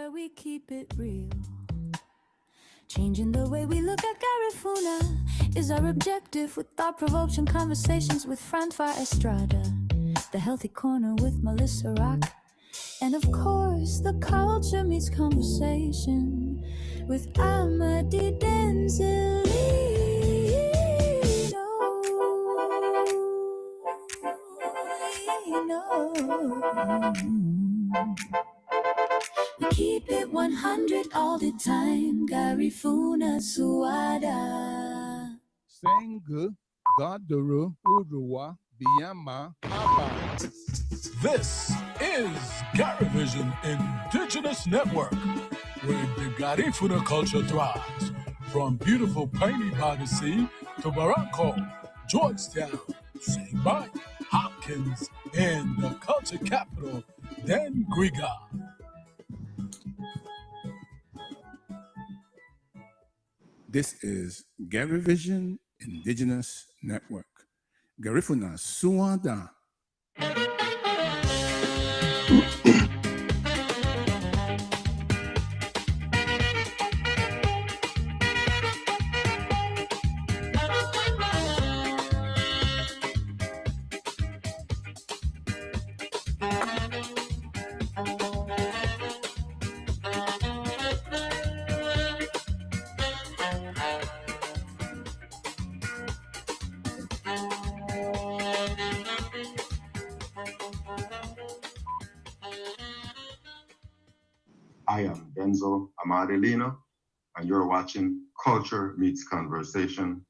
why we keep it real. Changing the way we look at Garifuna is our objective, with thought-provoking conversations with Francois Estrada, The Healthy Corner with Melissa Rock, and of course, the culture meets conversation with Amadi Denzilino. We keep it 100 all the time. Garifuna Suada. Sengu, Gaduru, Urua, Biyama, Haba. This is GariVision Indigenous Network, where the Garifuna culture thrives. From beautiful Piney by the Sea to Morocco, Georgetown, St. Mike, Hopkins, and the culture capital, Dangriga. This is GariVision Indigenous Network. Garifuna Suada. I am Denzel Amadilino, and you're watching Culture Meets Conversation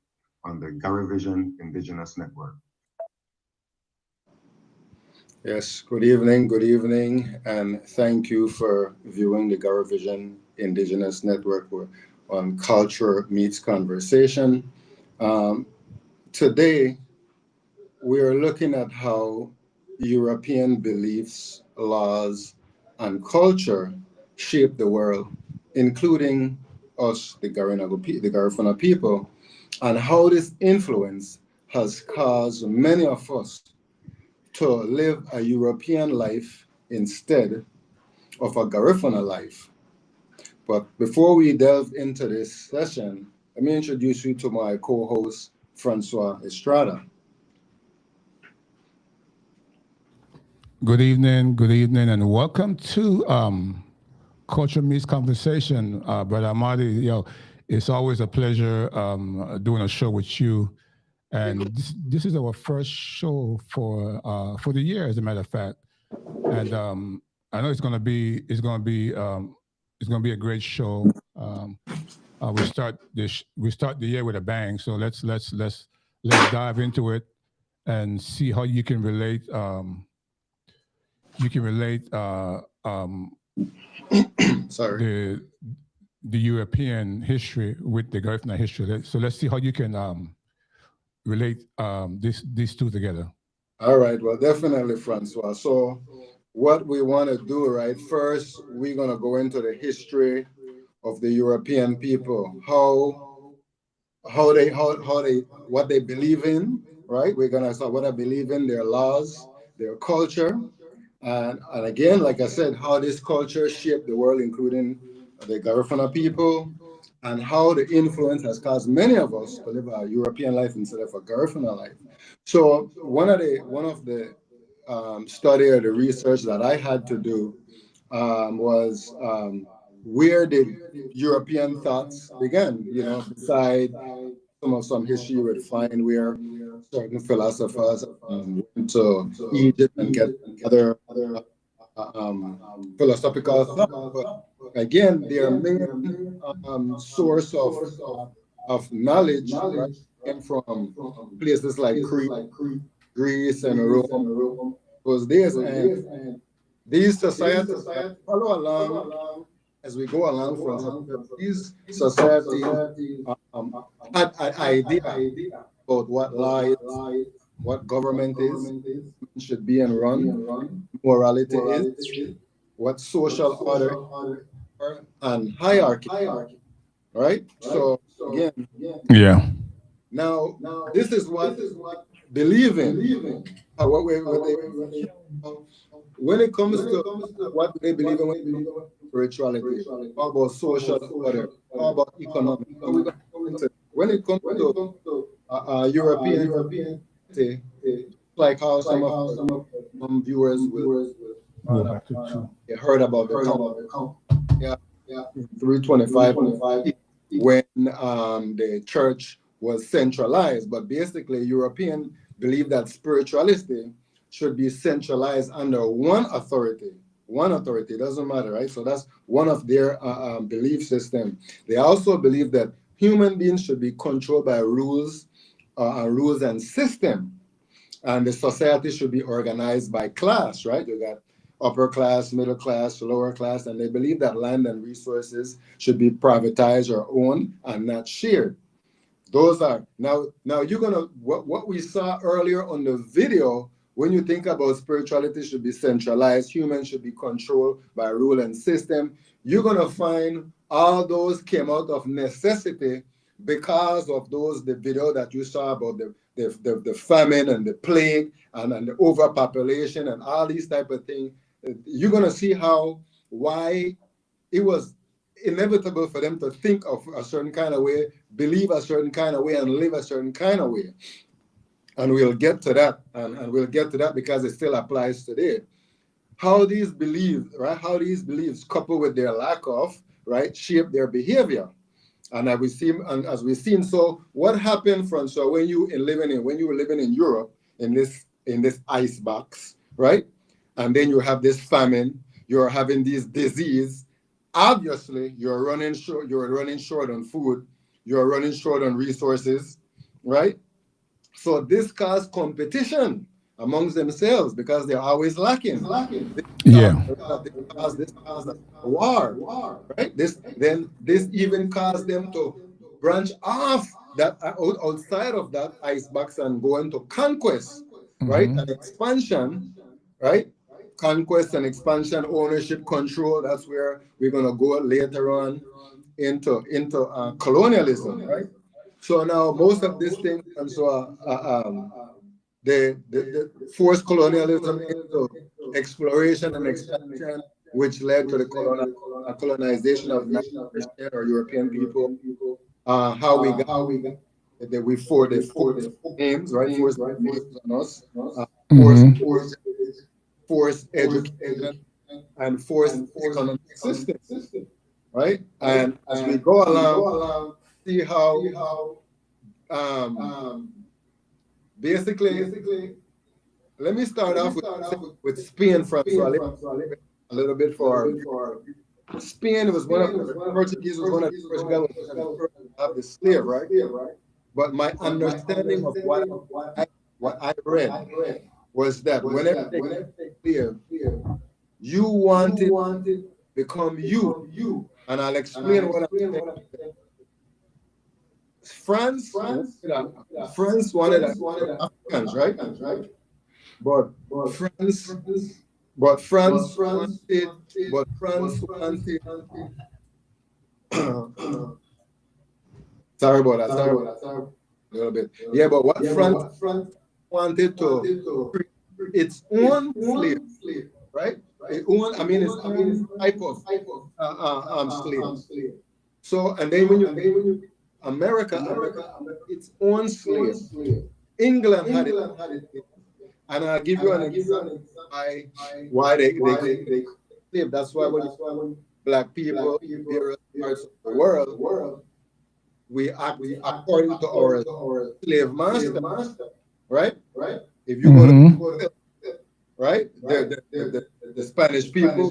on the GariVision Indigenous Network. Yes, good evening, and thank you for viewing the GariVision Indigenous Network on Culture Meets Conversation. Today, we are looking at how European beliefs, laws, and culture shape the world, including us, the Garifuna people, and how this influence has caused many of us to live a European life instead of a Garifuna life. But before we delve into this session, let me introduce you to my co-host, Francois Estrada. Good evening, and welcome to Culture Meets Conversation. Brother Amadi, it's always a pleasure doing a show with you. And this is our first show for the year, as a matter of fact. And I know it's gonna be a great show. We start the year with a bang. So let's dive into it and see how you can relate. The European history with the Garifuna history. So let's see how you can relate these two together. All right, well, definitely, Francois. So what we want to do, right, first, we're going to go into the history of the European people, what they believe in, right? We're going to start what they believe in, their laws, their culture, and again, like I said, how this culture shaped the world, including the Garifuna people, and how the influence has caused many of us to live a European life instead of a Garifuna life. So one of the study or the research that I had to do was where did European thoughts begin? Beside some history you would find where certain philosophers went to Egypt and get other philosophical thought. But again, their main source of knowledge, right, came from places like Crete, Greece, and Rome. Was this, and these societies follow along as we go along from these societies had an idea about what law is, what government is, should be and run, morality is, what social order and hierarchy, right? So again, yeah. Now this is what believe in. When it comes to what do they believe in when it comes to spirituality, how about social order, how about economic? So we're going to, when it comes to European, like how some viewers will Go back to two. heard about the count. Yeah, 325 when the church was centralized, but basically European believe that spirituality should be centralized under one authority. One authority, doesn't matter, right? So that's one of their belief system. They also believe that human beings should be controlled by rules and system, and the society should be organized by class, right? You got upper class, middle class, lower class, and they believe that land and resources should be privatized or owned and not shared. Those are now you're gonna what we saw earlier on the video. When you think about spirituality should be centralized, humans should be controlled by rule and system, you're gonna find all those came out of necessity because of the video that you saw about the famine and the plague and the overpopulation and all these type of things. You're gonna see why it was inevitable for them to think of a certain kind of way, believe a certain kind of way, and live a certain kind of way. And we'll get to that, and we'll get to that because it still applies today. How these beliefs, right? How these beliefs, coupled with their lack of, right, shape their behavior. And as we've seen, so what happened, Francois, when you were living in Europe in this ice box, right? And then you have this famine, you're having this disease. Obviously, you're running short on food, you're running short on resources, right? So this caused competition amongst themselves because they're always lacking. Yeah. This caused a war, right? This even caused them to branch off that outside of that icebox and go into conquest, right? And expansion, right? Conquest and expansion, ownership, control. That's where we're gonna go later on into colonialism, right? So now most of these things, and so the forced colonialism into exploration and expansion, which led to the colonization of or European people. How we got we forced names, right? Forced names on us. Forced education and forced economic system, right? And as we go along, see how basically, let me start off with Spain, Francois, a little bit for Spain. Was one of the Portuguese was one of the first guys to have the slave, right? But my understanding of what I read was that whenever they clear, you wanted to become you, and I'll explain what I'm saying. France wanted Africans, right? But France wanted sorry about that, a little bit. Yeah, but what France wanted to create its own slave, right? Its own type of slave. So, and then when you America its own slave. England had it. And I'll give you an example why they slave. That's why when black people in various parts of the world, we act according to our slave master, right? If you go to right, the Spanish people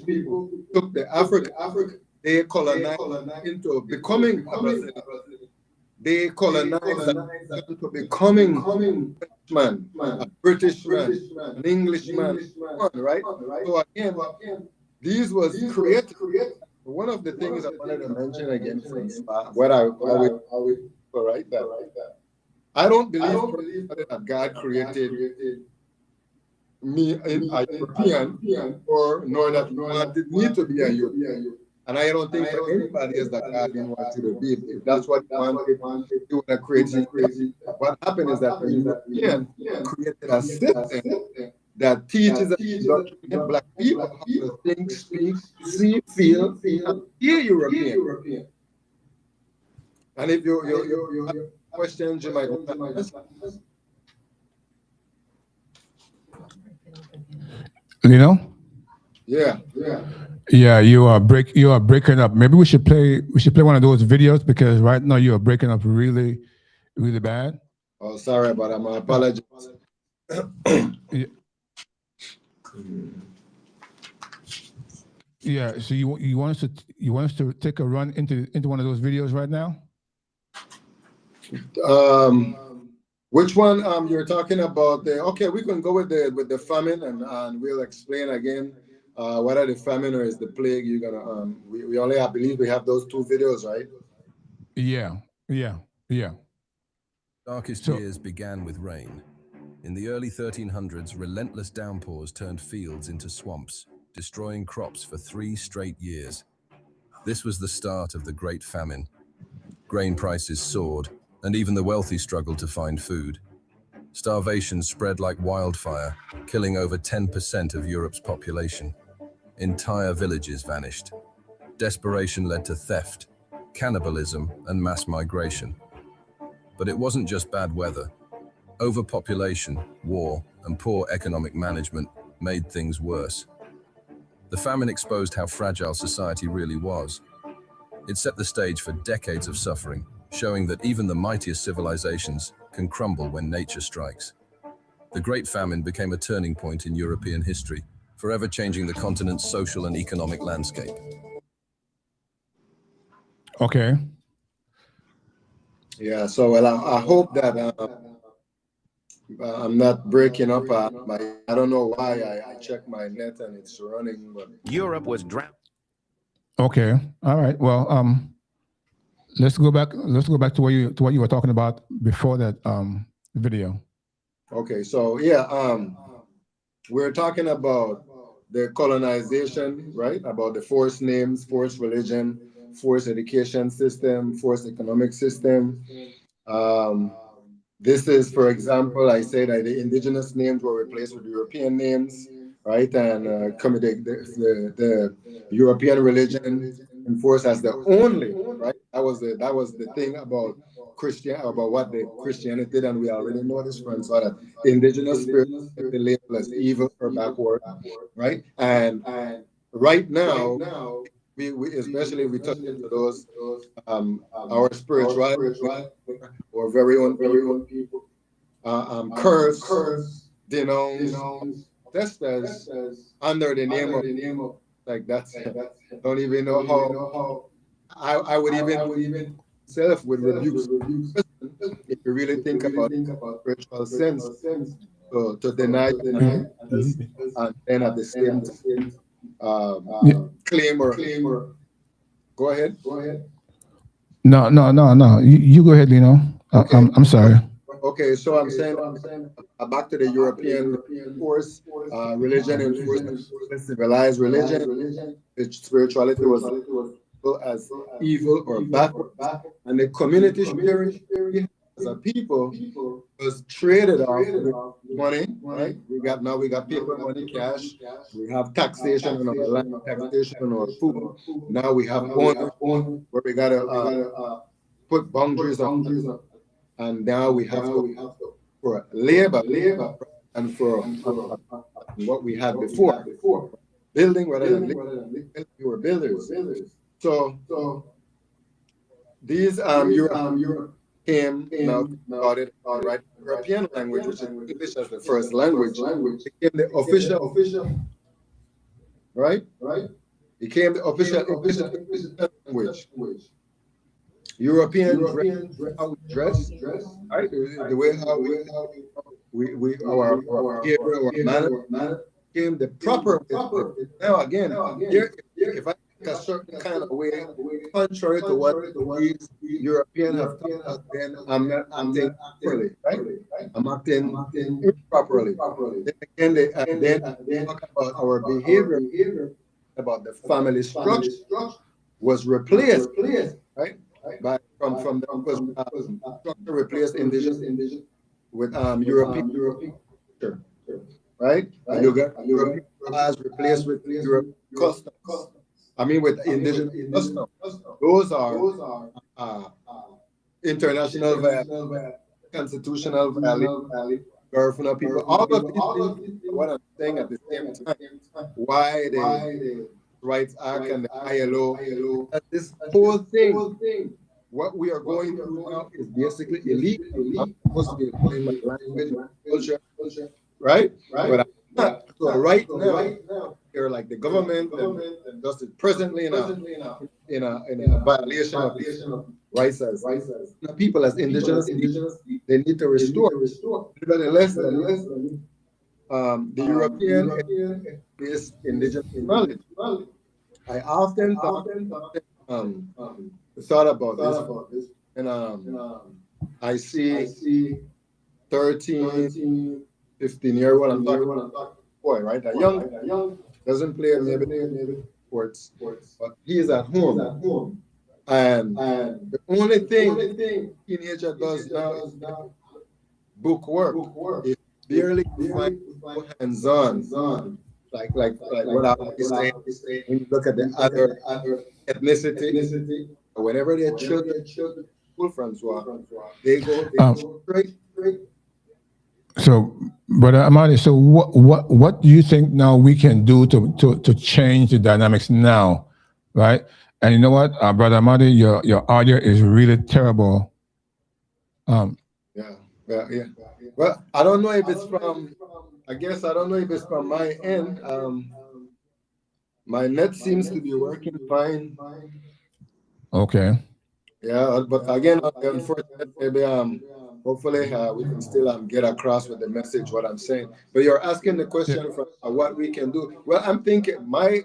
took the Africa, they colonized into becoming a Brazilian. They colonized into becoming a British man, an Englishman, right? So again, these was created. One of the things I wanted to mention again, what I would write that. I don't believe that God created me a European, or nor that He wanted me to be a European. And I don't think for anybody else that God didn't want you to be. If that's what you wanted, you want to create something. What happened is that the European created a system that teaches black people how to think, speak, see, feel, and hear European. And if you have questions, you might ask. You know? Yeah. Yeah, you are breaking up. Maybe we should play one of those videos, because right now you are breaking up really, really bad. Oh, sorry about that. My apologies. Yeah. So you want us to take a run into one of those videos right now? Which one you're talking about? Okay, we can go with the famine, and we'll explain again what are the famine or is the plague. You're gonna we only, I believe we have those two videos, right? Yeah. Darkest years began with rain. In the early 1300s, relentless downpours turned fields into swamps, destroying crops for 3 straight years. This was the start of the Great Famine. Grain prices soared, and even the wealthy struggled to find food. Starvation spread like wildfire, killing over 10% of Europe's population. Entire villages vanished. Desperation led to theft, cannibalism, and mass migration. But it wasn't just bad weather. Overpopulation, war, and poor economic management made things worse. The famine exposed how fragile society really was. It set the stage for decades of suffering, showing that even the mightiest civilizations can crumble when nature strikes. The Great Famine became a turning point in European history, forever changing the continent's social and economic landscape. Okay. Yeah, so well, I hope that I'm not breaking up. I don't know why I checked my net and it's running, but Europe was drowned. Okay. All right. Well, let's go back to what you were talking about before that video. okay. So yeah, we're talking about the colonization, right? About the forced names, forced religion, forced education system, forced economic system. This is, for example, I say that the indigenous names were replaced with European names, right? And the European religion enforced as the only, right? That was the thing about what the Christianity did, and we already know this from so that the indigenous spirit the label as evil or backward, right? And right now, we especially we touch into those our spirituality or very own people curse, denounce, test as under the name of like that's don't even know how I would even self would rebuke if you really think about spiritual sense to deny and then at the same time claim or go ahead. No. You go ahead, Lino. Okay. I'm sorry. Okay, so I'm saying back to the European force, religion enforced civilized religion, which spirituality was as evil or backward, and the community sharing as a people was traded off with money, right? We got paper money, cash. We have taxation on our land, taxation on our food. Now we have own where we gotta put boundaries on. And now we have to for labor and for what we had before. Building rather than living, we were builders. So these Europe came now started right European language, which is English as the first language, became the official right? Became the official language. European how we dress, right? The way how we our behavior, our manner became the proper way. Now again, if I think a certain kind of way, contrary to what these Europeans have taught us, then I'm not acting properly, right? I'm acting improperly. Then again, they talk about our behavior, about the family structure. was replaced, right? By from the structure replaced indigenous with European culture, right? And you got European laws replaced with European customs. I mean, with indigenous customs. Those are international value, constitutional value, Garifuna people. All of these things, what I'm saying at the same time, why the Rights Act and the ILO, that this whole thing, what we are going through now is basically illegal. I'm supposed to be including my language, my culture, right? But I'm not. So right now, you're like the government and just presently in a violation of these rights as people as indigenous, they need to restore. Nevertheless, the European based indigenous knowledge. I often thought about this, and I see 13, 15-year-old, I'm talking about boy, right? A young doesn't play maybe sports, but he is at home. And the only thing teenager does now is book work. It's barely hands-on. Like what I was saying, when you look at the other ethnicity, whenever their children, school Francois, they go straight. So, Brother Amadi, so what do you think now we can do to change the dynamics now, right? And you know what, Brother Amadi, your audio is really terrible. Yeah. Well, I don't know if it's from. I guess I don't know if it's from my end. My net seems to be working fine. Okay. Yeah, but again, unfortunately, maybe hopefully we can still get across with the message what I'm saying. But you're asking the question from what we can do. Well, I'm thinking my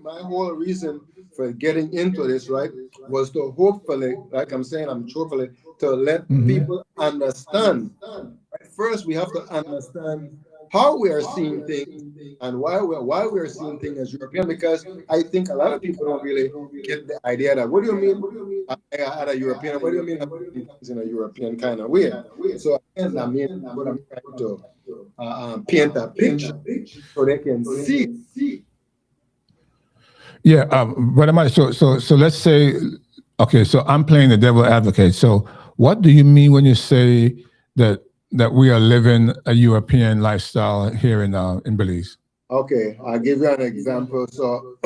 whole reason for getting into this, right, was to hopefully, like I'm saying, hopefully to let people understand. Right? First, we have to understand how we are seeing things and why we're seeing things as European, because I think a lot of people don't really get the idea that, what do you mean at a European? What do you mean in a European kind of way? So again, I mean, what I'm trying to paint a picture so they can see. Yeah, but Amadi, so let's say, okay, so I'm playing the devil advocate. So what do you mean when you say that we are living a European lifestyle here in Belize? Okay, I'll give you an example. So,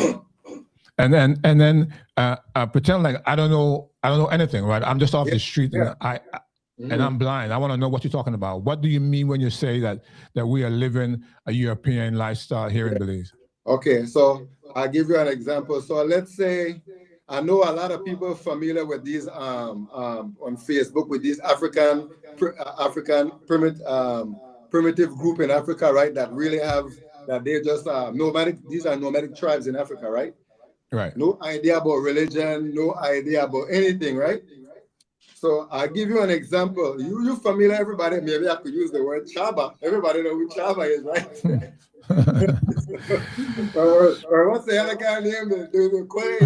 and then pretend like I don't know anything, right? I'm just off the street and and I'm blind. I want to know what you're talking about. What do you mean when you say that we are living a European lifestyle here in Belize? Okay, so I'll give you an example. So let's say I know a lot of people familiar with these on Facebook with these African primitive group in Africa, right? That really have that they just nomadic. These are nomadic tribes in Africa, right? Right. No idea about religion, no idea about anything, right? So I'll give you an example. You familiar, everybody? Maybe I could use the word Chaba. Everybody know who Chaba is, right? or what's the other guy name? The Quay,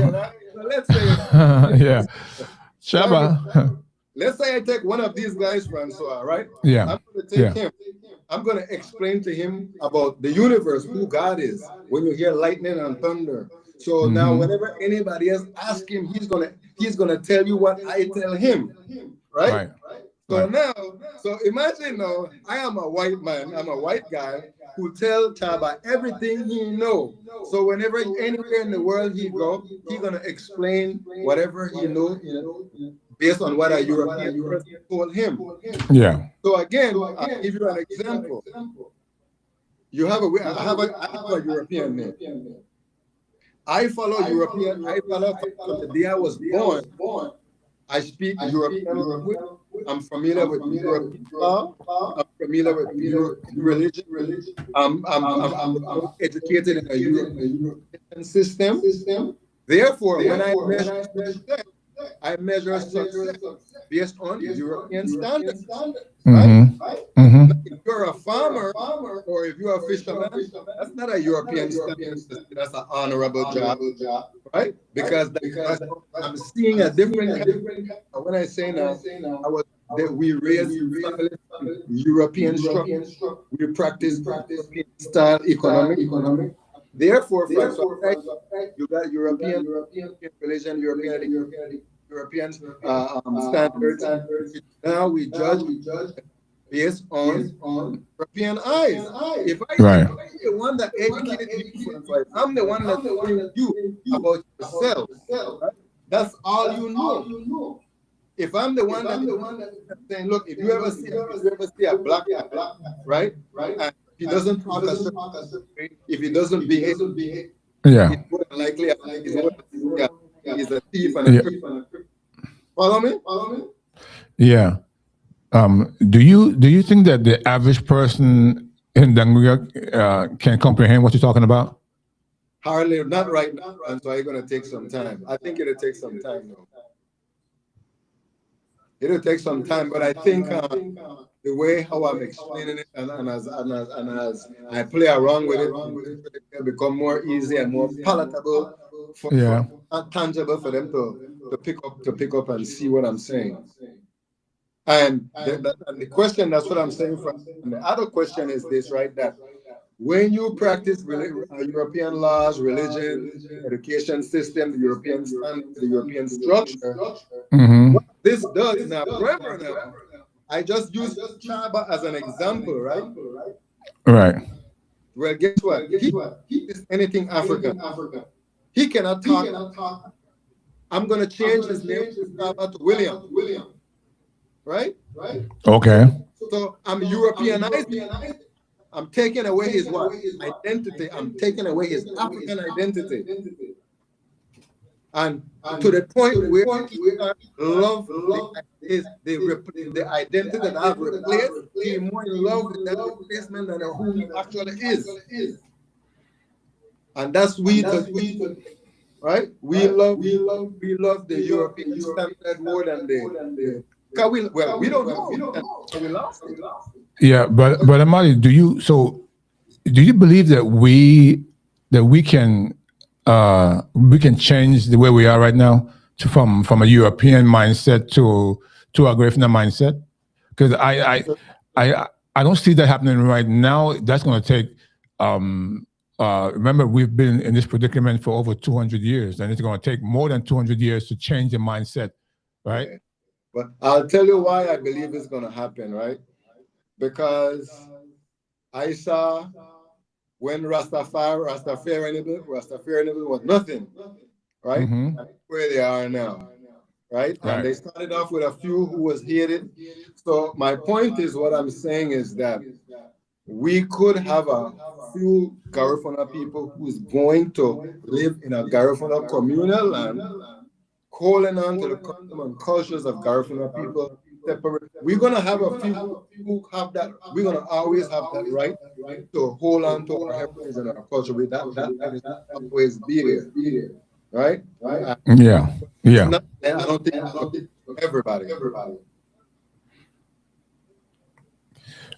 so let's say yeah, Chaba. Let's say I take one of these guys, Francois, right? Yeah. I'm going to take him. I'm going to explain to him about the universe, who God is. When you hear lightning and thunder. So now, whenever anybody else asks him, he's gonna tell you what I tell him, right? So now, so imagine now, I am a white man, I'm a white guy who tell Chaba everything he know. So whenever anywhere in the world he go, he gonna explain whatever he know, based on what a European person told him. Yeah. So again, I'll give you an example. You have I have a European name. I follow European. I follow from the day I was born. I speak European language. I'm familiar with European law. I'm familiar with European religion. I'm educated in a European system. Therefore, when I measure success, I measure success based on European standards. Right? If you're a farmer or if you're a fisherman, that's not a European standard. That's an honorable job. right? Because I'm seeing a different kind of, when I say now, I was that we raise families in European structure, we practice European style economic. Therefore, Francois, you got European religion, European standards. Now we judge based on European eyes. If Right. I'm the one that educated you, Francois, I'm the one that's telling you about yourself. Right? That's all you know. If I'm the one that's saying, look, if you ever see a black guy, right, and he doesn't talk a certain way, if he doesn't behave, Yeah. it's more than likely he's a thief and a criminal. Follow me? Yeah. Do you think that the average person in Danguya can comprehend what you're talking about? Hardly, not right now, and so it's going to take some time. I think it'll take some time, though. It'll take some time, but I think the way how I'm explaining it and as I play around with it, it'll become more easy and more palatable, tangible for them to pick up and see what I'm saying. And the question, that's what I'm saying. And the other question is this, right? That when you practice European laws, religion, education system, the European standards, the European structure, what this does now, remember now, I just used Chaba as an example, right? Right. Well, guess what? He is anything African. He cannot talk. I'm going to change his name to Chaba to William. Right? Okay. So I'm Europeanizing. I'm taking away his what? Identity. I'm taking away his African identity. And to the point where love the identity that I've replaced, he's more in love with that replacement than who he actually is. And that's right? We love the European standard more than the we don't know. We lost it. Yeah, but Amadi, do you believe that we can change the way we are right now from a European mindset to a Griffin mindset? Because I don't see that happening right now. That's going to take. Remember, we've been in this predicament for over 200 years, and it's going to take more than 200 years to change the mindset, right? Okay. But I'll tell you why I believe it's going to happen, right? Because I saw when Rastafarianism was nothing, right? Where they are now, right? And they started off with a few who was hated. So my point is, what I'm saying is that we could have a few Garifuna people who's going to live in a Garifuna communal land, holding on to the custom and cultures of Garifuna people. We're going to have a few who have that. We're going to always have that right to hold on to our heritage and our culture. That is always be there, right? Yeah. I don't think everybody.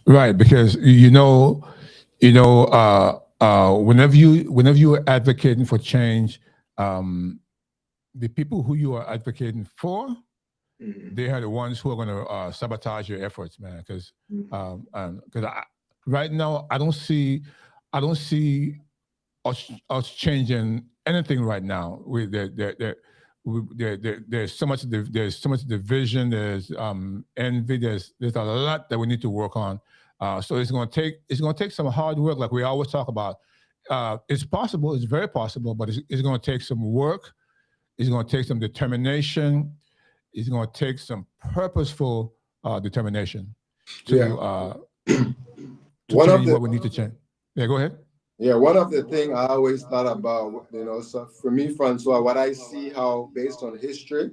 Right, because whenever you are advocating for change, the people who you are advocating for, they are the ones who are going to sabotage your efforts, man. Because right now I don't see us changing anything right now. There's so much division. There's envy. There's a lot that we need to work on. So it's going to take some hard work, like we always talk about. It's possible. It's very possible, but it's going to take some work. It's going to take some determination. It's going to take some purposeful determination to change what we need to change. Yeah, go ahead. Yeah, one of the things I always thought about, so for me, Francois, what I see how based on history,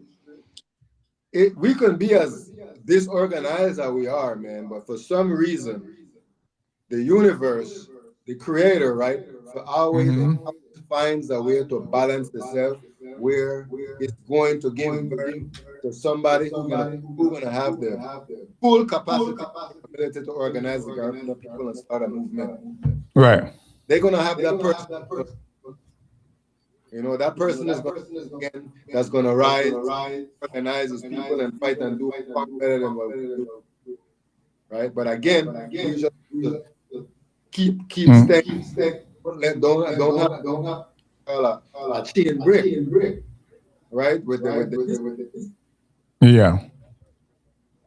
we can be as disorganized as we are, man, but for some reason, the universe, the creator, right, always finds a way to balance itself where it's going to give birth to somebody who's going to have the full capacity, ability to organize the Garifuna people and start a movement. Right. They're going to have that person You know, that person is going to, again, that's going to rise, organize his people and fight and do far better than what we do. Right? But again, we just keep staying. Don't have a chain break. Right? With the Yeah.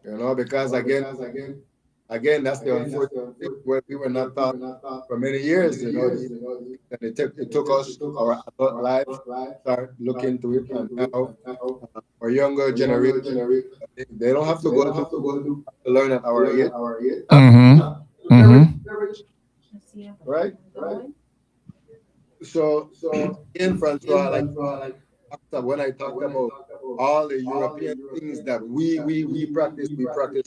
you know, because again, that's the unfortunate thing where we were not taught for many years, you know. And it took us our adult life to start looking into it, and now our younger generation, they don't have to go to learn at our age. Mm-hmm. Mm-hmm. Right? So in Francois, like when I talked about all the European things that we practice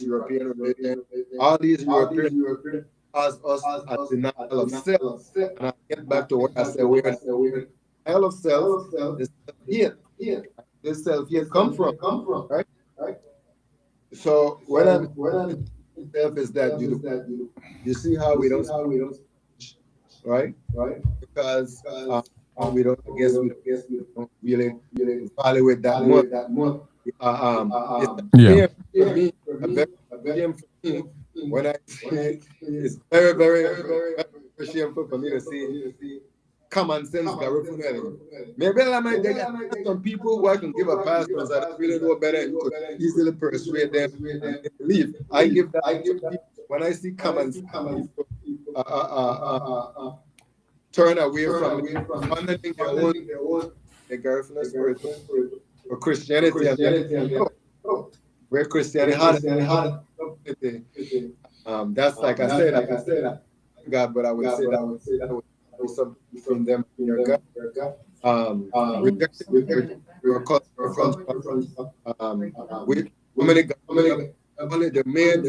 European religion. All these European cause us a denial of self. And I get back to what I said, where denial of self is self-hate. This self-hate come from, right? So when I'm self is that you see how we don't, right? Because we don't, I guess we don't really evaluate that much. Yeah. For me, when I see it's very, very shameful for me to see common sense Garufunel. Maybe I might get some people who I can give a pass because I really know better and could easily persuade them and leave. I give that to people when I see common sense turn away from abandoning their own the Garufunel spirit for Christianity. Where Christianity had that's like I said, God, but I would say that would be something from them in your gut. Rejecting your culture from only the man.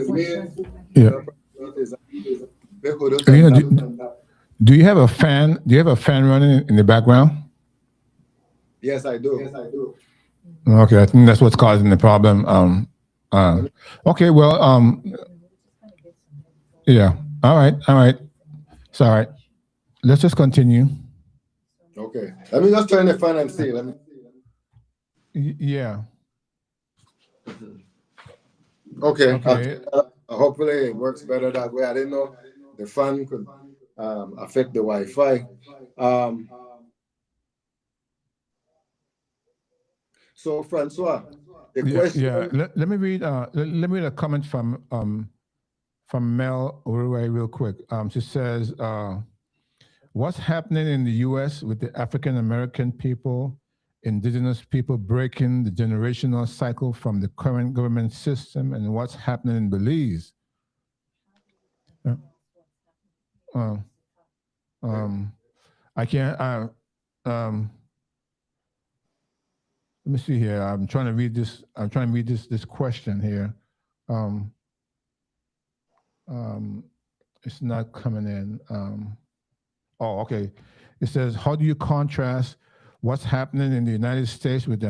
Do you have a fan? Do you have a fan running in the background? Yes, I do. Okay, I think that's what's causing the problem. Okay, well, yeah. All right. It's all right. Let's just continue. Okay. Let me just turn the fan and see. Yeah. Okay. Hopefully it works better that way. I didn't know the fan could affect the Wi-Fi. So Francois, the question. Yeah. Let me read. Let me read a comment from Mel Uruguay real quick. She says, "What's happening in the U.S. with the African American people, indigenous people breaking the generational cycle from the current government system, and what's happening in Belize?" I can't. Let me see here. I'm trying to read this question here. It's not coming in. Oh, okay. It says, how do you contrast what's happening in the United States with the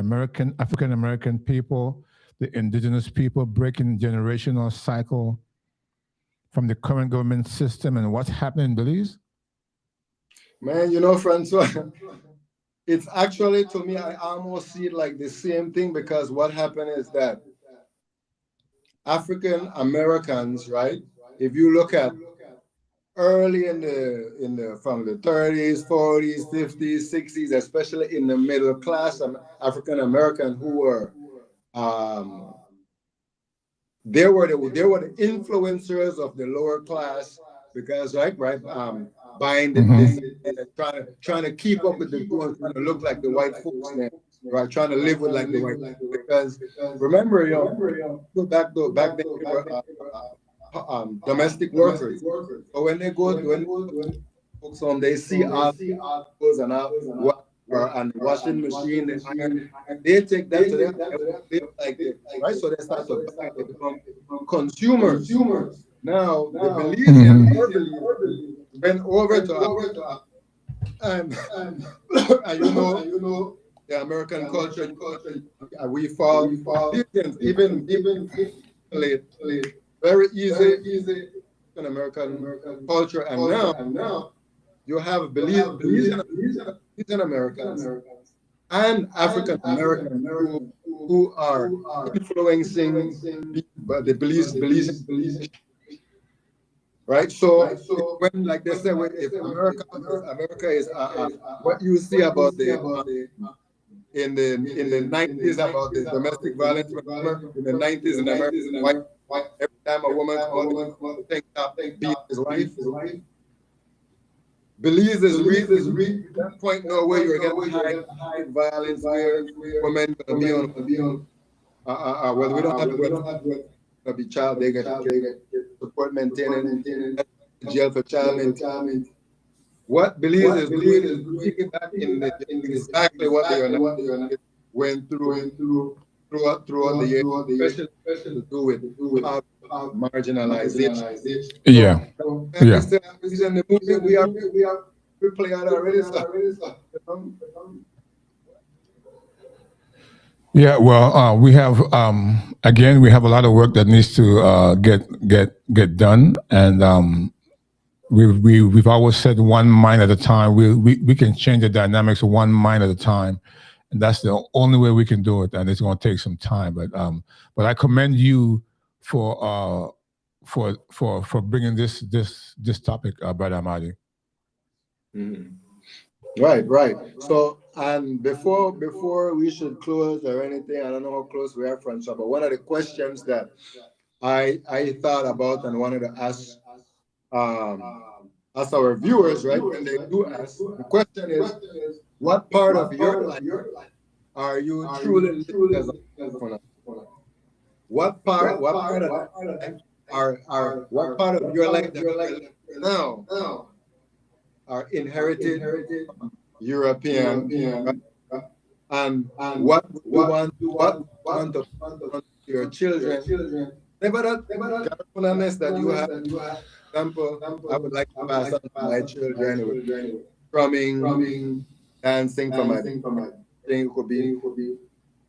African American people, the indigenous people breaking the generational cycle from the current government system, and what's happening in Belize? Man, you know, Francois, it's actually, to me, I almost see it like the same thing, because what happened is that African Americans, right? If you look at early in the from the 30s, 40s, 50s, 60s, especially in the middle class African American who were they were the influencers of the lower class, because buying the trying to keep up with the trying to look like the white folks, right? Trying to live with like the white folks. Because remember, back then they were domestic workers. So when they go folks home, they see all clothes and all and washing machine, the iron, they take that to them, like it, right? So they start to become consumers. Now the Belizean went over to and you know the American culture, we fall even very easy in American culture, and now you have Belizean Asian Americans and African Americans who are influencing the beliefs, right? So when, like they say, if America is what you see about in the 90s about the domestic violence, in the 90s in America, every time a woman comes out to think up, beat his wife. Belize is real. At that point, no way you're going to hide violence where women going to be on. Well, we don't have to be child. They get support maintaining jail for child maintenance. What Belize is doing that in exactly what they are went throughout the years, especially to do with marginalization. Yeah. Yeah. In the movie, we play out already. Yeah, well, we have again, we have a lot of work that needs to get done, and we've always said one mind at a time. We can change the dynamics one mind at a time, and that's the only way we can do it. And it's going to take some time, but I commend you for bringing this topic, Brother Amadi. Mm-hmm. Right. So, and before we should close or anything, I don't know how close we are, Francois, but one of the questions that I thought about and wanted to ask our viewers, right, when they do ask, the question is, what part of your life are you truly living as a Garifuna? What part of your life that you're living now are inherited European, right? And what you want to your children? Never that Garifunaness that you have. For example, I would like to pass on to my children drumming, dancing for my thing could be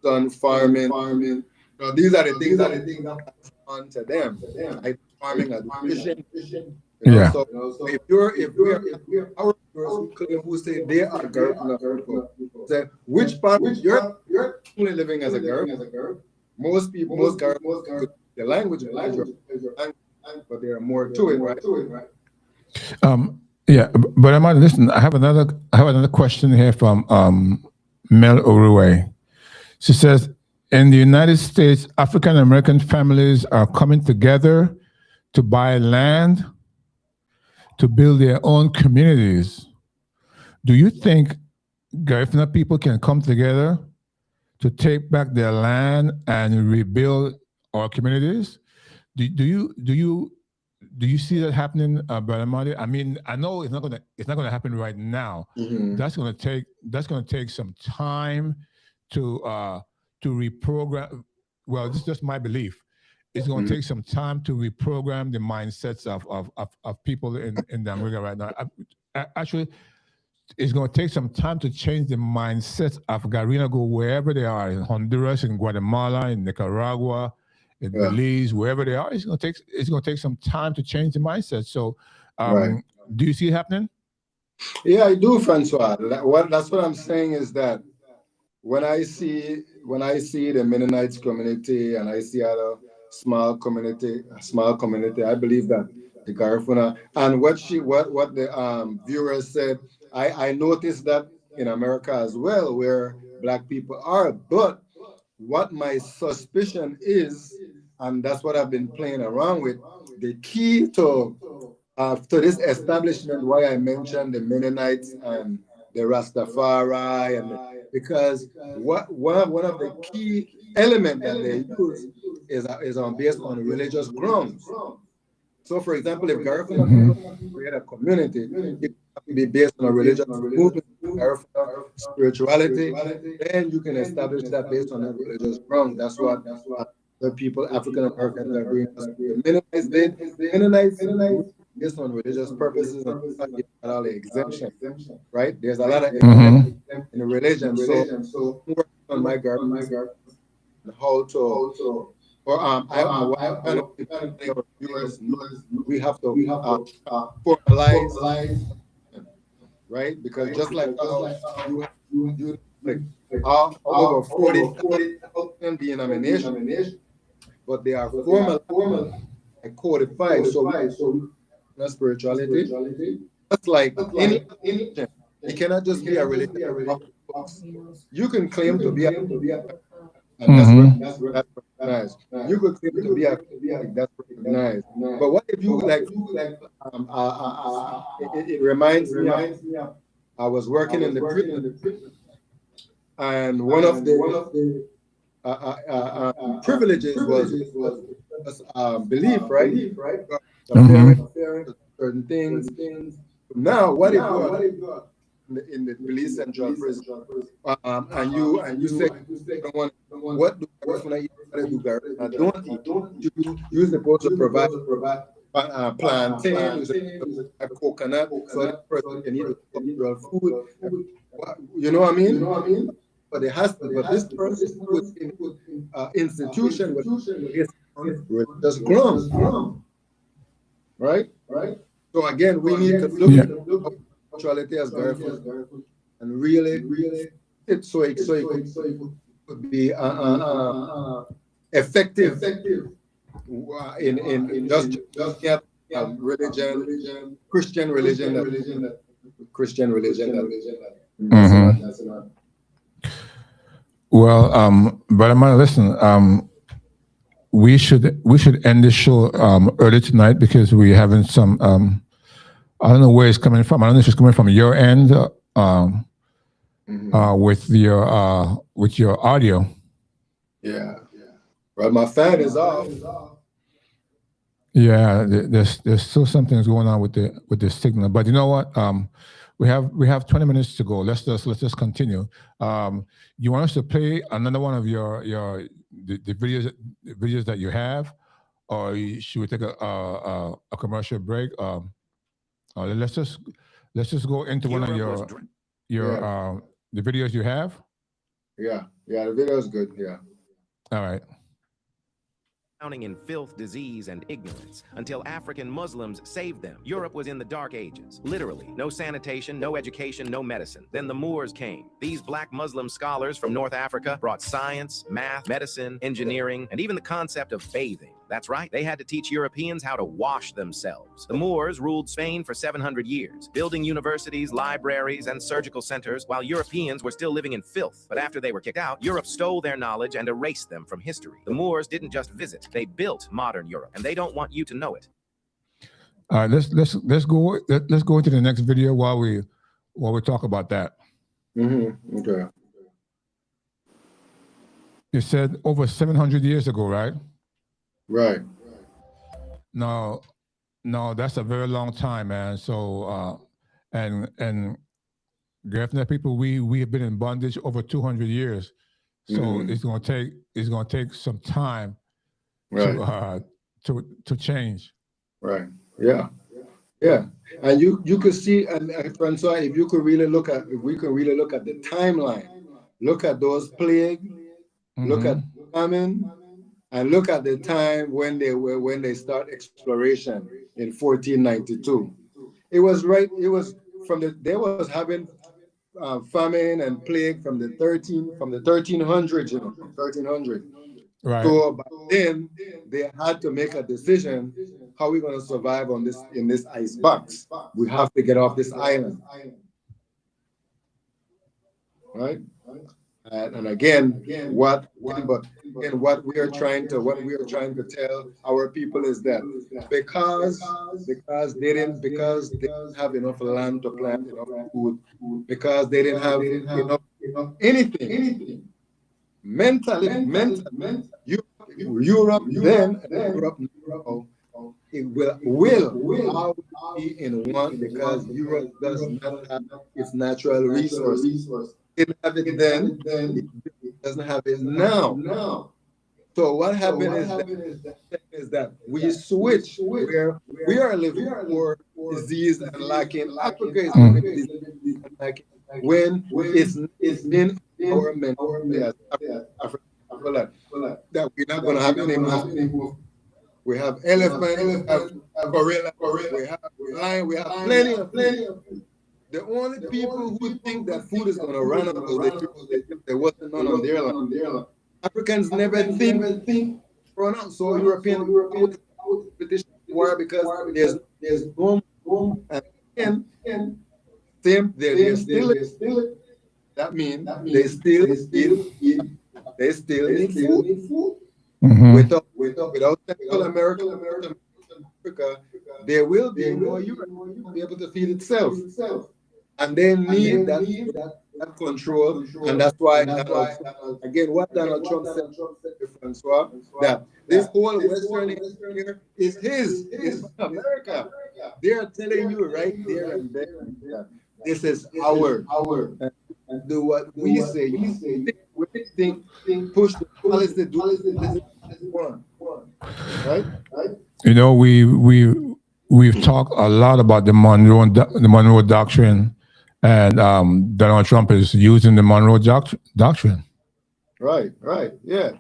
done farming. So these are the things that I pass on to them. Like farming and fishing. Yeah. So if we're our viewers who say they are Garifuna people, say which part you're only living as a Garifuna. Most Garifuna, the language, but there are more to it, right? Yeah, but I'm listen. I have another question here from Mel Orue. She says, in the United States, African American families are coming together to buy land to build their own communities. Do you think Garifuna people can come together to take back their land and rebuild our communities? Do you see that happening, Brother Marty? I mean, I know it's not gonna happen right now. Mm-hmm. That's gonna take some time to reprogram. Well, this is just my belief. It's going to take some time to reprogram the mindsets of people in the America right now. Actually, it's going to take some time to change the mindsets of Garinago wherever they are, in Honduras, in Guatemala, in Nicaragua, in Belize, wherever they are. It's going to take some time to change the mindset. So, do you see it happening? Yeah, I do, Francois. That's what I'm saying is that when I see the Mennonites community and I see other small community, I believe that the Garifuna and what the viewers said, I noticed that in America as well, where Black people are. But what my suspicion is, and that's what I've been playing around with, the key to this establishment, why I mentioned the Mennonites and the Rastafari, and because one of the key elements that they use is based on religious grounds. So, for example, if Garifuna create a community, it can be based on a religious movement, Garifuna spirituality, then you can establish that based on a religious ground. That's what the people, African Americans, are doing. The Mennonites based on religious purposes and all the exemption, right? There's a lot of exemption in religion. So I'm working on my Garifuna and how to. We have to formalize right? Because just like you like over 40,000 denominations, but they are formal and codified. So spirituality, just like any religion, it cannot just be a religion. You can claim to be a, and that's recognized. You could claim to be a Catholic, that's recognized. But what if you like? It reminds me of, I was working in the prison, and one of the privileges was belief, right? Certain things. Now, what if you are in the police central prison, and you say, what do Garifuna eat? What do Garifuna don't eat? You're supposed to provide plantain, you're supposed to provide coconut, so the person can eat real food. You know what I mean? But it has to. But this person was in institution with religious grounds, right? So again, we need to look at spirituality as Garifuna and really it so it could be effective in just religion, Christian religion. Well, Brother Man, listen, we should end this show early tonight because we're having some I don't know where it's coming from. I don't know if it's coming from your end with your audio. Yeah. Well, my fan is off. Yeah, there's still something going on with the signal. But you know what? We have 20 minutes to go. Let's just continue. You want us to play another one of the videos that you have, or should we take a commercial break? Let's just go into one of your the videos you have. Yeah, the video is good. Yeah. All right. Drowning in filth, disease, and ignorance until African Muslims saved them. Europe was in the Dark Ages. Literally, no sanitation, no education, no medicine. Then the Moors came. These black Muslim scholars from North Africa brought science, math, medicine, engineering, and even the concept of bathing. That's right, they had to teach Europeans how to wash themselves. The Moors ruled Spain for 700 years, building universities, libraries, and surgical centers while Europeans were still living in filth. But after they were kicked out, Europe stole their knowledge and erased them from history. The Moors didn't just visit, they built modern Europe, and they don't want you to know it. All right, let's go into the next video while we talk about that. Okay. You said over 700 years ago, right? Right. No, that's a very long time, man. So, and Garifuna people, we have been in bondage over 200 years. So it's gonna take some time to change. Right. Yeah. And you could see, and Francois, if we could really look at the timeline, look at those plagues, look at famine. And look at the time when they start exploration in 1492. They was having famine and plague from the 1300s, 1300. Right. So back then they had to make a decision: how are we going to survive in this ice box? We have to get off this island, right? And again, what we are trying to tell our people is that because they didn't have enough land to plant enough food, because they didn't have enough anything mentally, Europe then Europe now, it will all be in one, because Europe does not have its natural resources. It have it then, it doesn't have it now. So what happened is that we switch, where we are living for disease and lacking. Africa is living disease and lacking, when it's in our mentality as Africa that we're not going to have any more. We have elephant, we have gorilla, we have lion, we have plenty of The only people who think that food is going to run out of the people if there wasn't none on their land. Africans never think run out. So European competition war because there's no and again, same they're still that means they still need food. Without Central America, there will be no Europe to be able to feed itself. And they need that control. And that's why, again, what Donald Trump said to Francois, that this whole Western Hemisphere is is America. They are telling you right there and there that this is our. And do what we say. We think, push the policy, do this one. Right? You know, we've talked a lot about the Monroe Doctrine, and Donald Trump is using the Monroe Doctrine. Right, yeah.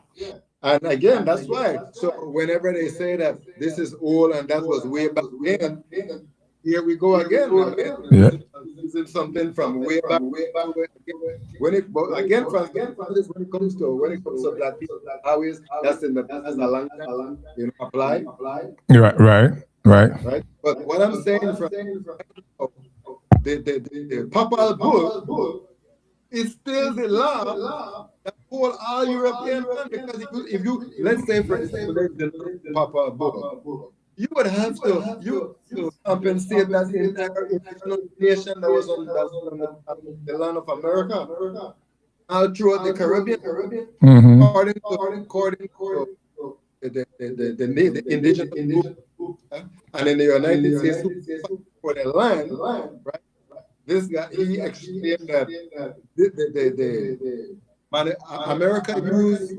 And again, that's why. So whenever they say that this is old and that was way back then, here we go again. Yeah. This is something from way back. When it comes to black people, always that's in the past a long time, apply. Right. But what I'm saying from the papal bull is still the law that hold all European countries. Because if you let's say for example the papal bull, you would have to compensate that entire international nation that was on the land of America all throughout the Caribbean. Mm-hmm. According to the indigenous group, and in the United States for the land, right? This guy he explained that America used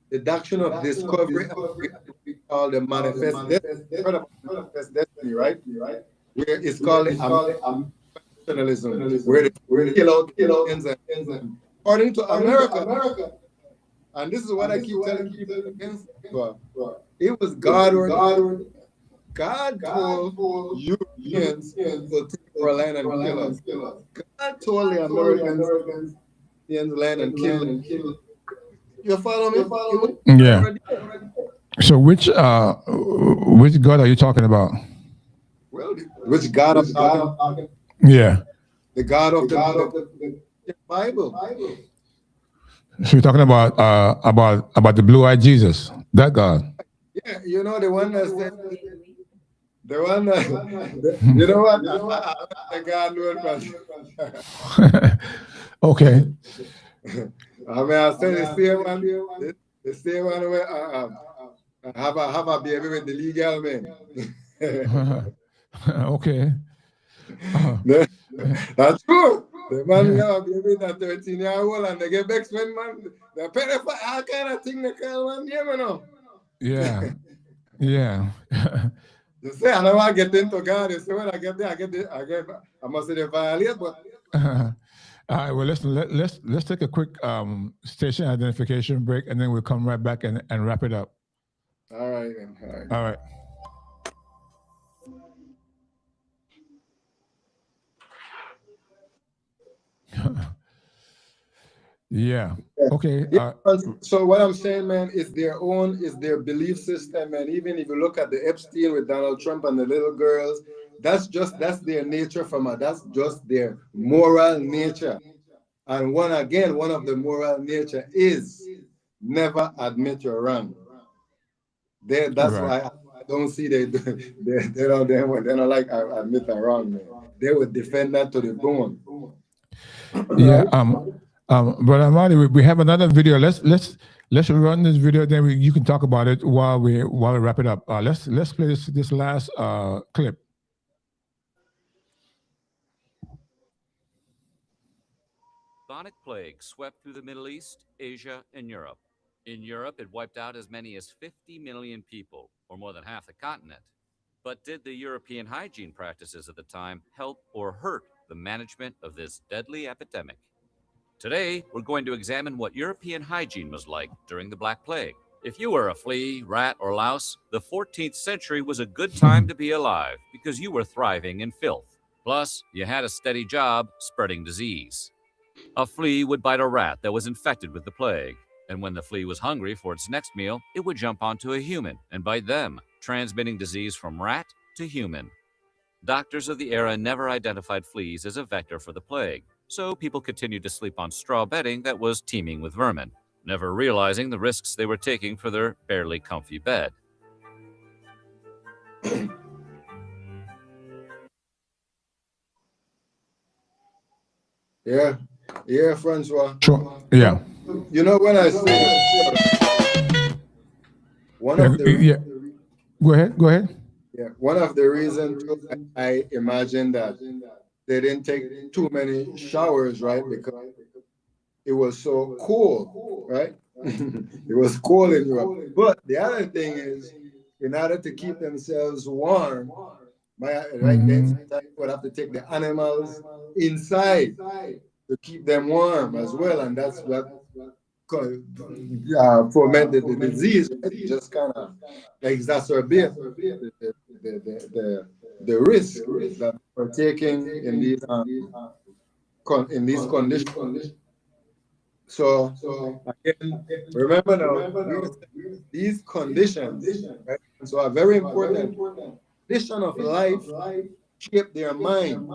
the doctrine of discovery we call the manifest destiny, right? Where it's called nationalism, where they kill out Indians and according to America, and this is what I keep telling people against. It was God or God told Europeans to take our land and kill us. God told the Americans land and kill. You follow me? Yeah. So which God are you talking about? Well, which God of God? Yeah. The God of the Bible. So you're talking about the blue-eyed Jesus, that God. Yeah, the one that said, the one that, you know what? The God knows. Okay. I mean, I said the same one where have a baby with the legal man. Okay. That's true. The man have a baby that 13-year-old and they get back when man they pay for all kind of thing they call one name, Yeah. Yeah. You say I don't want to get into God. You say when I get there, I must say they violate, but all right, well, let's take a quick station identification break, and then we'll come right back and wrap it up. All right. All right. Yeah. Okay. So what I'm saying, man, is their belief system, and even if you look at the Epstein with Donald Trump and the little girls, that's their nature that's just their moral nature. And one of the moral nature is never admit you're wrong. That's why I don't see they're not like I admit I'm wrong, man. They would defend that to the bone. Yeah. Brother Amadi, we have another video. Let's run this video, then you can talk about it while we wrap it up. Let's play this last clip. Bubonic plague swept through the Middle East, Asia, and Europe. In Europe, it wiped out as many as 50 million people, or more than half the continent. But did the European hygiene practices at the time help or hurt the management of this deadly epidemic? Today, we're going to examine what European hygiene was like during the Black Plague. If you were a flea, rat, or louse, the 14th century was a good time to be alive because you were thriving in filth. Plus, you had a steady job spreading disease. A flea would bite a rat that was infected with the plague, and when the flea was hungry for its next meal, it would jump onto a human and bite them, transmitting disease from rat to human. Doctors of the era never identified fleas as a vector for the plague, so people continued to sleep on straw bedding that was teeming with vermin, never realizing the risks they were taking for their barely comfy bed. Yeah, Francois. Sure. Yeah. You know when I say one of the Yeah. Go ahead. yeah, one of the reasons I imagine that they didn't take too many showers, right? Because it was so cold, right? It was cold in Europe. But the other thing is, in order to keep themselves warm, right, then sometimes you would have to take the animals inside to keep them warm as well, and that's what fomented the disease. It just kind of exacerbate the risk that we're taking in these conditions. So again, remember now, these conditions, right, so are very important. Condition of life shape their mind.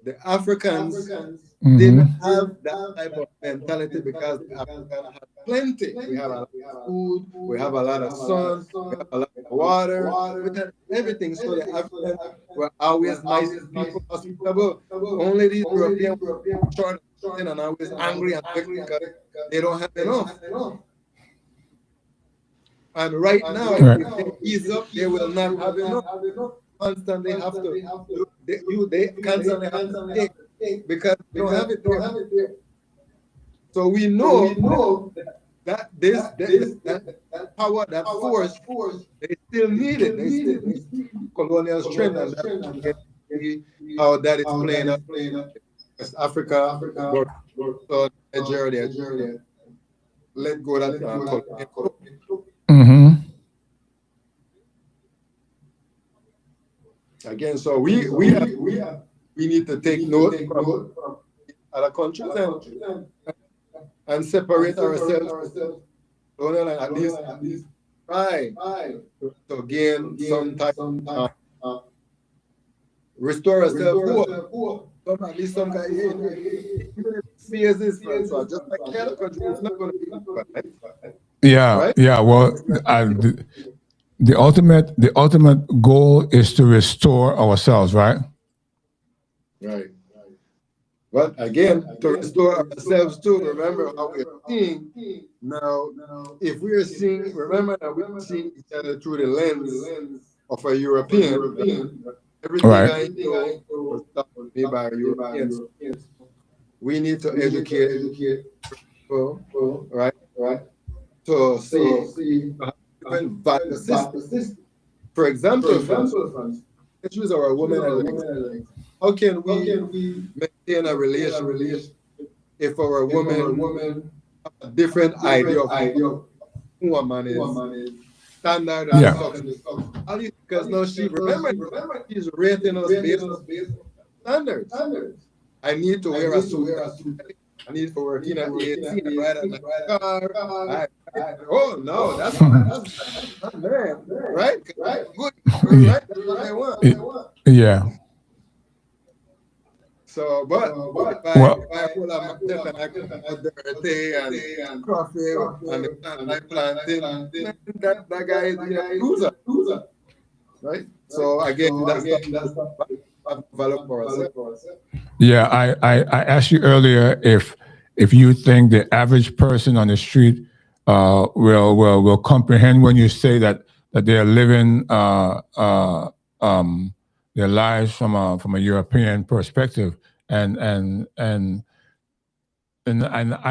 The Africans didn't have that type of mentality because the Africans have plenty. We have a lot of food, we have a lot of sun, we have a lot of water, we have everything. So the Africans were always nice people, hospitable. Only these Europeans were short and always angry and angry because they don't have enough. And right now, if they ease up, they will not have enough. Constantly have to, they constantly have to take because they don't have it there. So we know that that power, that force, they still need it. They still need colonial strength, and that's how that is playing out. West Africa, Nigeria, let go of that. Again, so we need to take note from other countries and separate ourselves. At least try to gain some type of restore ourselves. At least some guy fears this, so just like the other country, it's not going to be right? Yeah. Well, the ultimate goal is to restore ourselves, right? Right. But again, to restore ourselves too, remember how we're seeing now. If we're seeing, remember that we're seeing each other through the lens of a European. Everything I know was taught me by Europeans. We need to educate people, right? To see different value systems. For example, let's use our women. How can we maintain a relationship if our women have a different idea of who a man is? Standard and because now remember she's rating us based on standards. I need to wear a suit. I need to work in a ride on a car. Oh no, that's not man, right? Good, right? That's what I want. Yeah. So, but if I pull out myself and I can have dirty and coffee and my planting, that guy is a loser, right? So again, that's develop for ourselves. Yeah, I asked you earlier if you think the average person on the street will comprehend when you say that they are living their lives from a European perspective, and I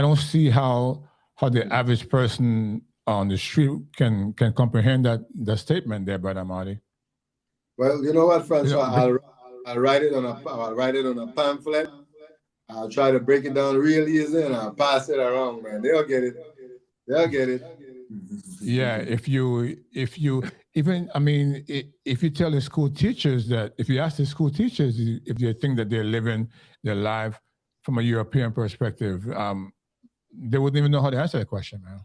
don't see how the average person on the street can comprehend that statement there, Brother Marty. Well, you know what, Francois, I'll write it on a pamphlet. I'll try to break it down real easy and I'll pass it around, man. They'll get it. Yeah, if you even, I mean, if you tell the school teachers that, if you ask the school teachers if they think that they're living their life from a European perspective, they wouldn't even know how to answer that question, man.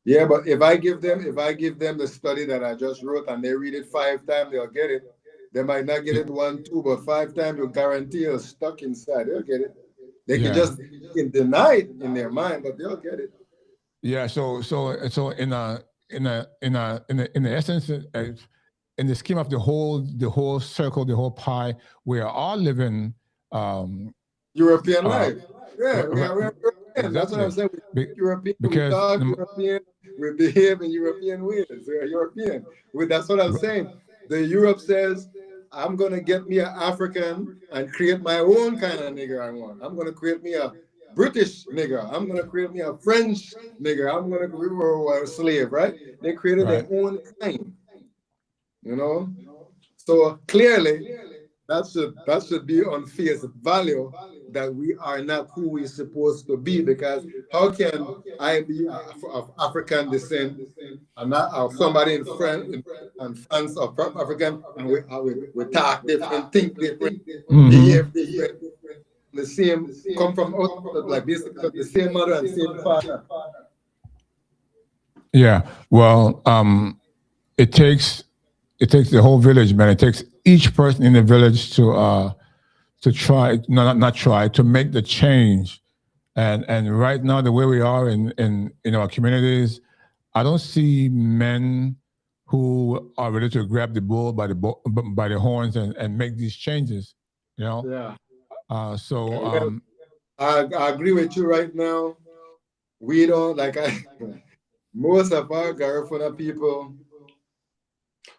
Yeah, but if I give them the study that I just wrote and they read it 5 times, they'll get it. They might not get it 1, 2, but 5 times, you guarantee you're stuck inside. They'll get it. They can just deny it in their mind, but they'll get it. Yeah. So in the essence, in the scheme of the whole circle, the whole pie, we are all living European life. Yeah, right, we're European. That's what I'm saying. Be- European, we because talk the- European, we behave in European ways. We're European. That's what I'm saying. The Europe says, I'm gonna get me an African and create my own kind of nigger I want. I'm gonna create me a British nigger. I'm gonna create me a French nigger. I'm gonna we were a slave, right? They created Right. their own kind. You know? So clearly that should be on face value that we are not who we're supposed to be, because how can I be of African descent and not of somebody in France of African, and we talk different, think different, behave different, the same, come from like basically the same mother and same father. Yeah. Well, it takes the whole village, man. It takes each person in the village to try, not try, to make the change. And right now, the way we are in our communities, I don't see men who are ready to grab the bull by the horns and make these changes. You know. Yeah. I I agree with you right now. We don't most of our Garifuna people,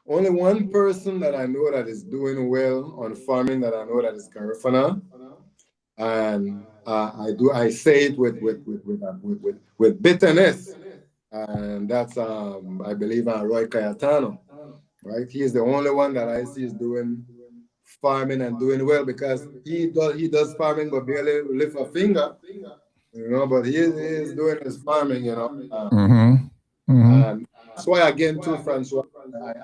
only one person that I know that is doing well on farming that I know that is Garifuna, and I say it with bitterness, and that's I believe Roy Cayetano, right? He is the only one that I see is doing farming and doing well, because he does farming but barely lift a finger, you know. But he is doing his farming, you know. And that's why, again, too, Francois,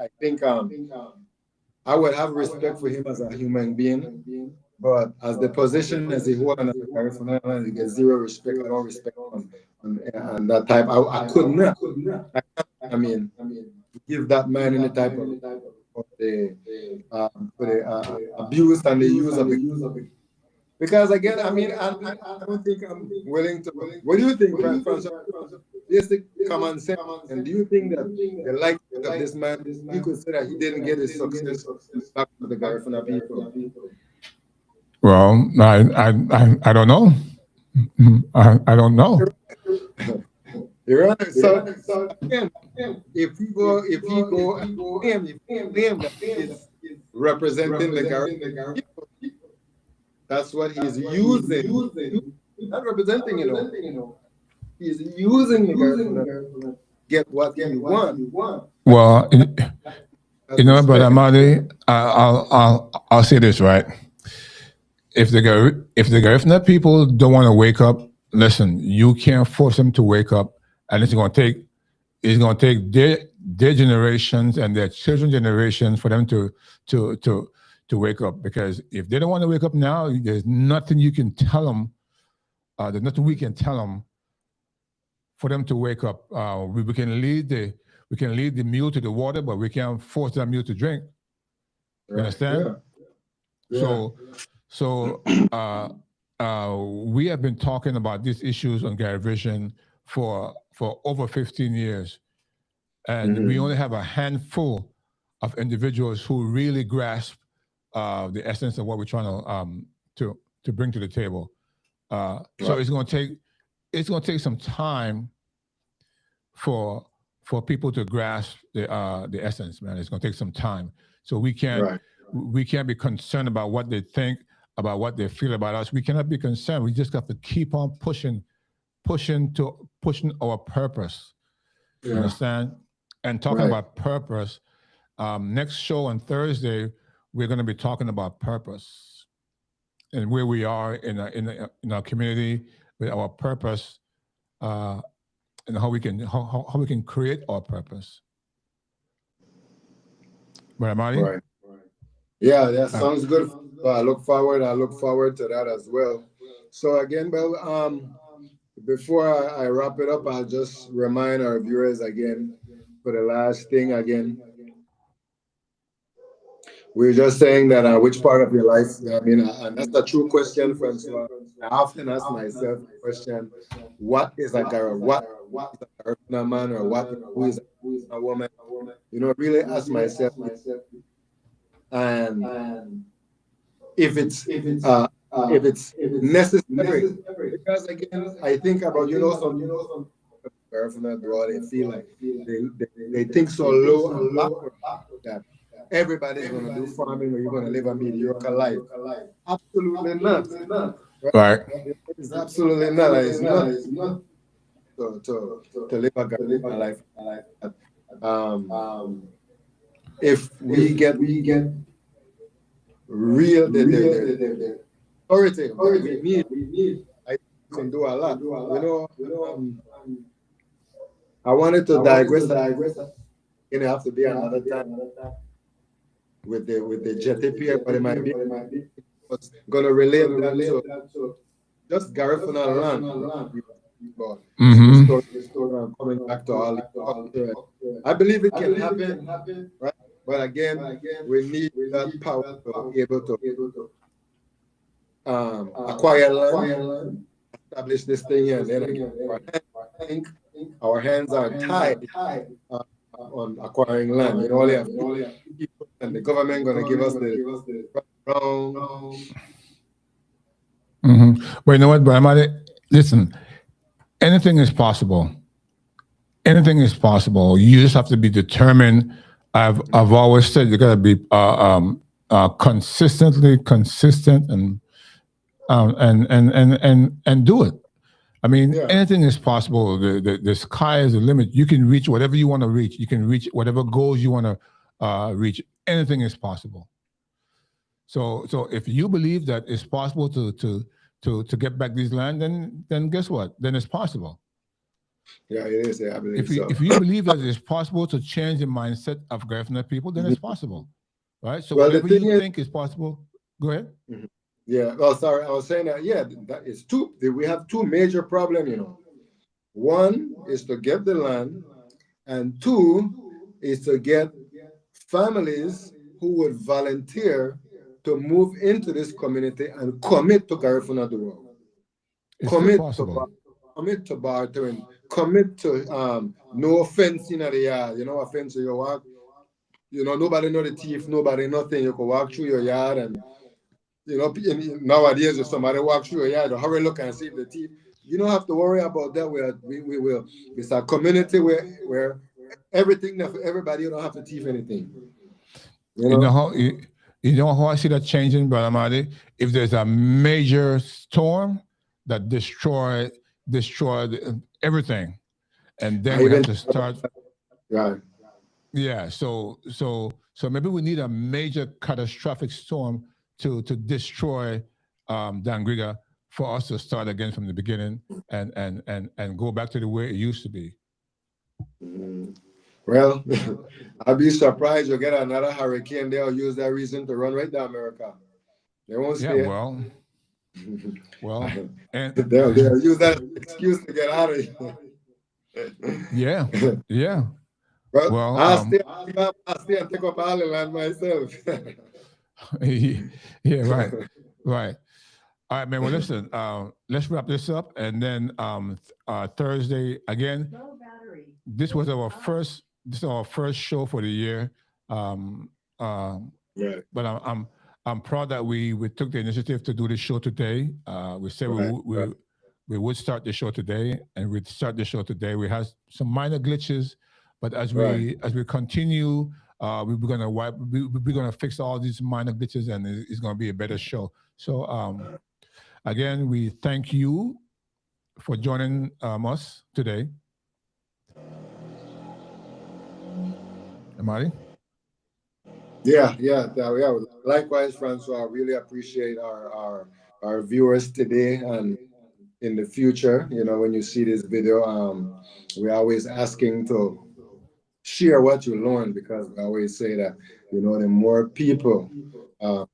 I think I would have respect for him as a human being, but as the position as he holds, as a Garifuna, he gets zero respect. I don't respect on that type. I could not. I mean, give that man any type of the abuse and the use of it. Because again, I mean, I don't think I'm willing to. What do you think, Francois? Basic common sense. And do you think that the likelihood of this man, you could say that he didn't get his success back to the Garifuna people? Well, I don't know. I don't know. You're right. So again, if he go and claim that he is representing the Garifuna people, that's what he's using. Not representing, you know. He's using the Garifuna to get what he wants. Well, you know, but Amadi, I'll say this, right? If the Garifuna people don't want to wake up, listen, you can't force them to wake up, and it's going to take their generations and their children's generations for them to wake up. Because if they don't want to wake up now, there's nothing you can tell them. There's nothing we can tell them for them to wake up. We can lead the mule to the water, but we can't force that mule to drink. You understand? Yeah. So we have been talking about these issues on GariVision for over 15 years, and we only have a handful of individuals who really grasp the essence of what we're trying to bring to the table. So it's going to take some time for people to grasp the essence, man. It's going to take some time. So we can't be concerned about what they think, about what they feel about us. We cannot be concerned. We just got to keep on pushing our purpose. You understand? And talking about purpose. Next show on Thursday, we're going to be talking about purpose and where we are in our community with our purpose and how we can create our purpose. Right, Marty? Right. Yeah, that sounds good. I look forward to that as well. So again, well, before I wrap it up, I'll just remind our viewers again for the last thing again. We're just saying that which part of your life, I mean, and that's a true question, Francois. I often ask myself the question, what is a Garifuna man, or who is a woman? You know, really ask myself, and if it's necessary, because again, I think about, you know, some Garifuna do, they feel like they think so low and backward that everybody's going to do farming or you're going to live a mediocre life. Absolutely not. Right. It's absolutely not. It's not to live a Garifuna life. If we get real the authority we need, I can do a lot. You know, I wanted to digress. You know, have to be another time with the JTP, but it might be going to relate that to just Garifuna land. Coming back to all the, I believe it can happen, right? But again, we need that power to be able to acquire land, establish this thing here, and then again, I think our hands are tied on acquiring land. You only have people, and the government going to give us the ground. But you know what, Brahmadi? Listen, anything is possible. Anything is possible. You just have to be determined. I've always said you got to be consistently consistent and do it. I mean, anything is possible. The sky is the limit. You can reach whatever you want to reach. You can reach whatever goals you want to reach. Anything is possible. So if you believe that it's possible to get back this land, then guess what? Then it's possible. Yeah, it is. Yeah, I believe if you believe that it's possible to change the mindset of Garifuna people, then it's possible, right? So whatever you think is possible, go ahead. Yeah. Oh, sorry. I was saying that. Yeah, that is two. We have two major problems. You know, one is to get the land, and two is to get families who would volunteer to move into this community and commit to Garifuna Duro. Commit to bartering. Commit to no fence in the yard. You know, a fence you walk. You know, nobody know the thief. Nobody nothing. You can walk through your yard, and you know, nowadays if somebody walks through your yard, hurry look and see the thief. You don't have to worry about that. We will. It's a community where everything that for everybody, you don't have to thief anything. You know how I see that changing, Brother Mahdi? If there's a major storm that destroy everything, and then we have to start. Right. Yeah. So maybe we need a major catastrophic storm to destroy Dangriga for us to start again from the beginning and go back to the way it used to be. Well, I'll be surprised you get another hurricane. They'll use that reason to run right down America. They won't stay. Yeah, well, and they'll use that excuse to get out of here. Yeah. Well, I'll stay and take up all the land myself. Yeah, right. All right, man. Well, listen, let's wrap this up, and then Thursday again. This was our first. This is our first show for the year. Right. But I'm proud that we took the initiative to do the show today. We said we would start the show today, and we'd start the show today. We had some minor glitches, but as we continue, we're gonna fix all these minor glitches, and it's gonna be a better show. So again, we thank you for joining us today. Amari? Yeah. Likewise, Francois, I really appreciate our viewers today, and in the future, when you see this video, we're always asking to share what you learn, because we always say that, the more people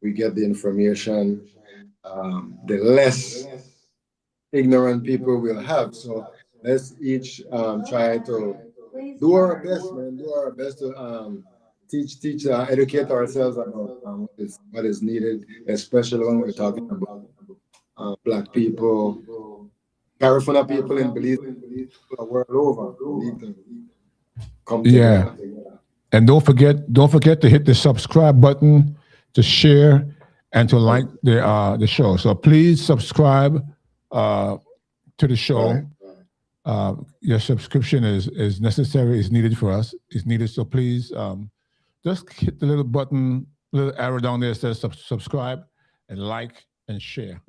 we get the information, the less ignorant people will have. So let's each try to do our best, man. Do our best to teach, educate ourselves about what is needed, especially when we're talking about Black people, Garifuna people in Belize, the world over. We need to come together. And don't forget to hit the subscribe button, to share, and to like the show. So please subscribe to the show. Right. Your subscription is necessary, is needed for us, is needed. So please just hit the little button, little arrow down there that says subscribe, and like and share.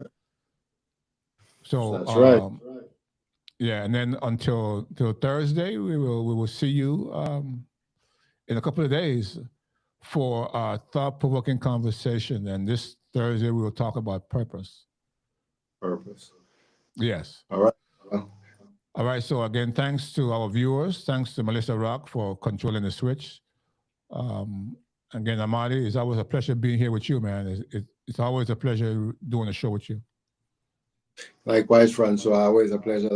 So That's right. Yeah, and then until Thursday, we will see you in a couple of days for a thought-provoking conversation. And this Thursday, we will talk about purpose. Purpose. Yes. All right. Well, all right. So again, thanks to our viewers. Thanks to Melissa Rock for controlling the switch. Again, Amadi, it's always a pleasure being here with you, man. It's always a pleasure doing a show with you. Likewise, Francois, always a pleasure.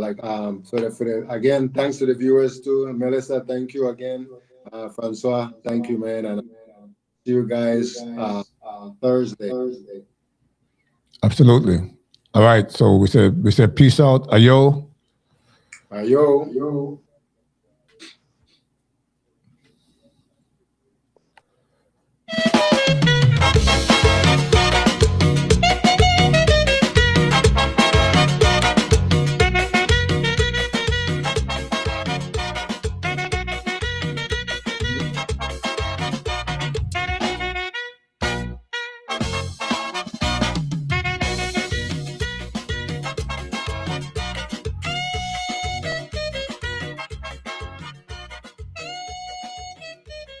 Again, thanks to the viewers too. Melissa, thank you again. Francois, thank you, man. And see you guys Thursday. Absolutely. All right. So we said peace out. Ayo. Ayo.